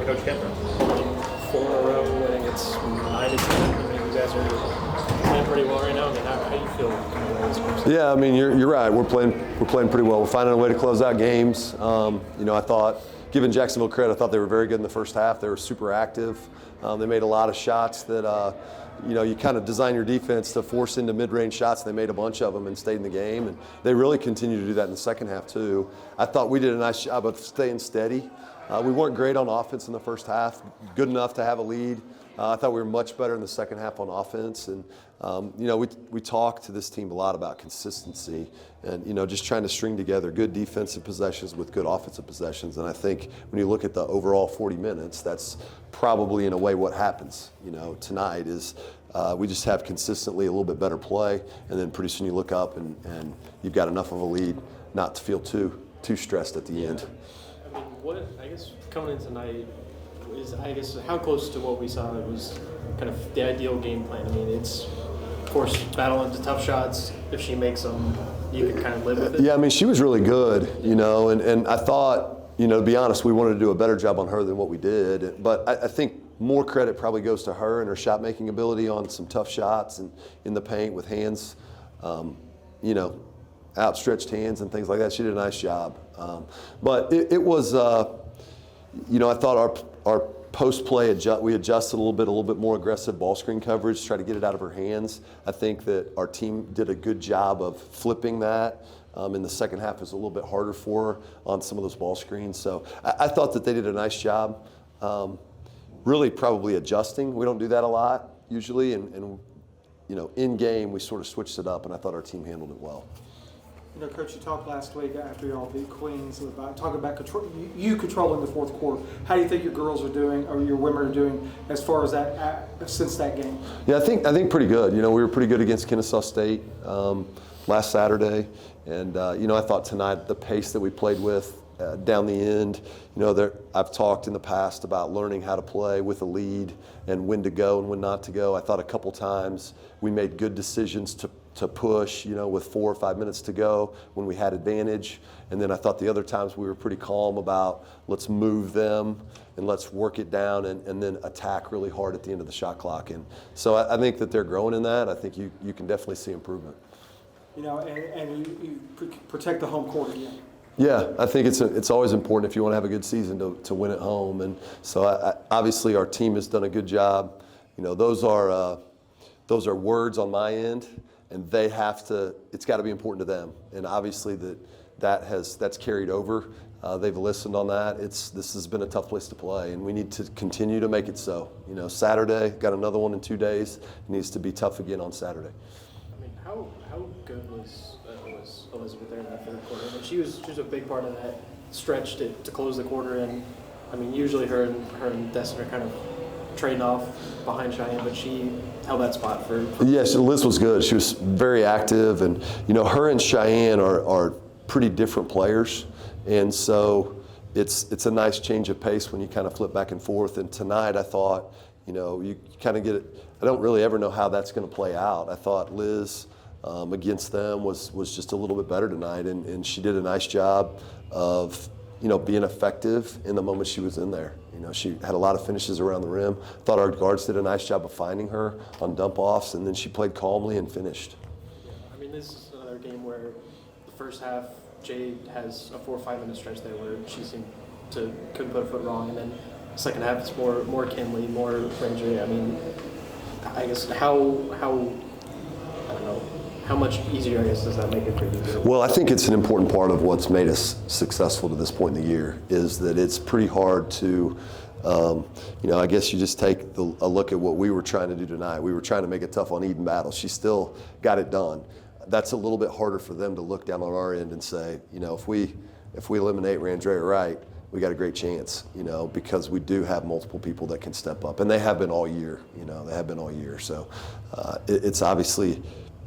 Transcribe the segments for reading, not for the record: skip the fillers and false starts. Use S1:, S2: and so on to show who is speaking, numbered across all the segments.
S1: Coach Kemper?
S2: 4 in a row. I think it's 9-2. I mean, you guys are playing pretty well right now. I mean, how do you feel coming away this first?
S3: Yeah, I mean, you're right. We're playing pretty well. We're finding a way to close out games. I thought, giving Jacksonville credit, I thought they were very good in the first half. They were super active. They made a lot of shots that, you kind of design your defense to force into mid-range shots. They made a bunch of them and stayed in the game, and they really continued to do that in the second half too. I thought we did a nice job of staying steady. We weren't great on offense in the first half, good enough to have a lead. I thought we were much better in the second half on offense, and we talked to this team a lot about consistency and just trying to string together good defensive possessions with good offensive possessions. And I think when you look at the overall 40 minutes, that's probably in a way what happens. Tonight is we just have consistently a little bit better play, and then pretty soon you look up and you've got enough of a lead not to feel too stressed at the end.
S2: I mean, I guess coming in tonight is, how close to what we saw it was kind of the ideal game plan. I mean, it's, of course, battle into tough shots. If she makes them, you can kind of live with it.
S3: Yeah, I mean, she was really good, and I thought, to be honest, we wanted to do a better job on her than what we did. But I think more credit probably goes to her and her shot-making ability on some tough shots and in the paint with hands, outstretched hands and things like that. She did a nice job. But it was, I thought our post-play, we adjusted a little bit more aggressive ball screen coverage, try to get it out of her hands. I think that our team did a good job of flipping that. In the second half, it was a little bit harder for her on some of those ball screens. So I thought that they did a nice job, really probably adjusting. We don't do that a lot usually, and in game we sort of switched it up, and I thought our team handled it well.
S4: Coach, you talked last week after y'all beat Queens about you controlling the fourth quarter. How do you think your girls are doing, or your women are doing, as far as that since that game?
S3: Yeah, I think pretty good. We were pretty good against Kennesaw State last Saturday, and I thought tonight the pace that we played with down the end. I've talked in the past about learning how to play with a lead and when to go and when not to go. I thought a couple times we made good decisions to push, with 4 or 5 minutes to go when we had advantage. And then I thought the other times we were pretty calm about let's move them and let's work it down and then attack really hard at the end of the shot clock. And so I think that they're growing in that. I think you can definitely see improvement.
S4: And you protect the home court again.
S3: Yeah, I think it's always important if you want to have a good season to win at home. And so obviously our team has done a good job. Those are words on my end. And they have to. It's got to be important to them, and obviously that's carried over. They've listened on that. This has been a tough place to play, and we need to continue to make it so. Saturday, got another one in 2 days. It needs to be tough again on Saturday.
S2: I mean, how good was Elizabeth there in that third quarter? I mean, she was a big part of that stretch to close the quarter, and I mean, usually her and Destin are kind of trading off behind Cheyenne, but she held that spot for.
S3: Yes, Liz was good. She was very active, and her and Cheyenne are pretty different players, and so it's a nice change of pace when you kind of flip back and forth. And tonight, I thought, you kind of get it. I don't really ever know how that's going to play out. I thought Liz against them was just a little bit better tonight, and she did a nice job of being effective in the moment she was in there. She had a lot of finishes around the rim. Thought our guards did a nice job of finding her on dump-offs, and then she played calmly and finished.
S2: Yeah, I mean, this is another game where the first half, Jade has a 4 or 5 minute stretch there where she couldn't put a foot wrong, and then the second half it's more Kinley, more Ranger. I mean, I guess how much easier, does that make it for you?
S3: Well, I think it's an important part of what's made us successful to this point in the year is that it's pretty hard to, I guess you just take a look at what we were trying to do tonight. We were trying to make it tough on Eden Battle. She still got it done. That's a little bit harder for them to look down on our end and say, if we eliminate Randrea Wright, we got a great chance, because we do have multiple people that can step up, and they have been all year. So it's obviously.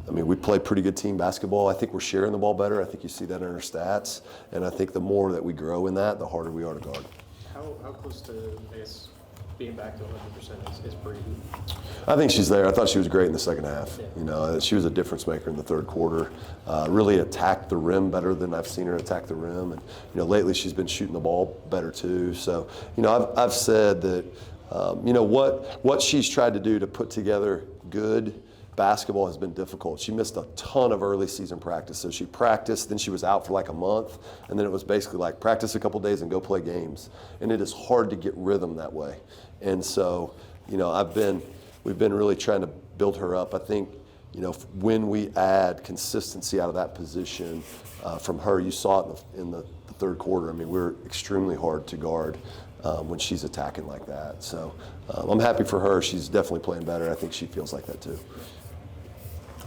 S3: I mean, we play pretty good team basketball. I think we're sharing the ball better. I think you see that in our stats. And I think the more that we grow in that, the harder we are to guard.
S2: How close to, being back to 100% is pretty.
S3: I think she's there. I thought she was great in the second half.
S2: Yeah.
S3: You know, she was a difference maker in the third quarter. Really attacked the rim better than I've seen her attack the rim. And, you know, lately she's been shooting the ball better too. So, you know, I've said that, you know, what she's tried to do to put together good basketball has been difficult. She missed a ton of early season practice. So she practiced, then she was out for like a month, and then it was basically like practice a couple days and go play games. And it is hard to get rhythm that way. And so, you know, we've been really trying to build her up. I think, you know, when we add consistency out of that position from her, you saw it in the third quarter. I mean, we're extremely hard to guard when she's attacking like that. So I'm happy for her. She's definitely playing better. I think she feels like that too.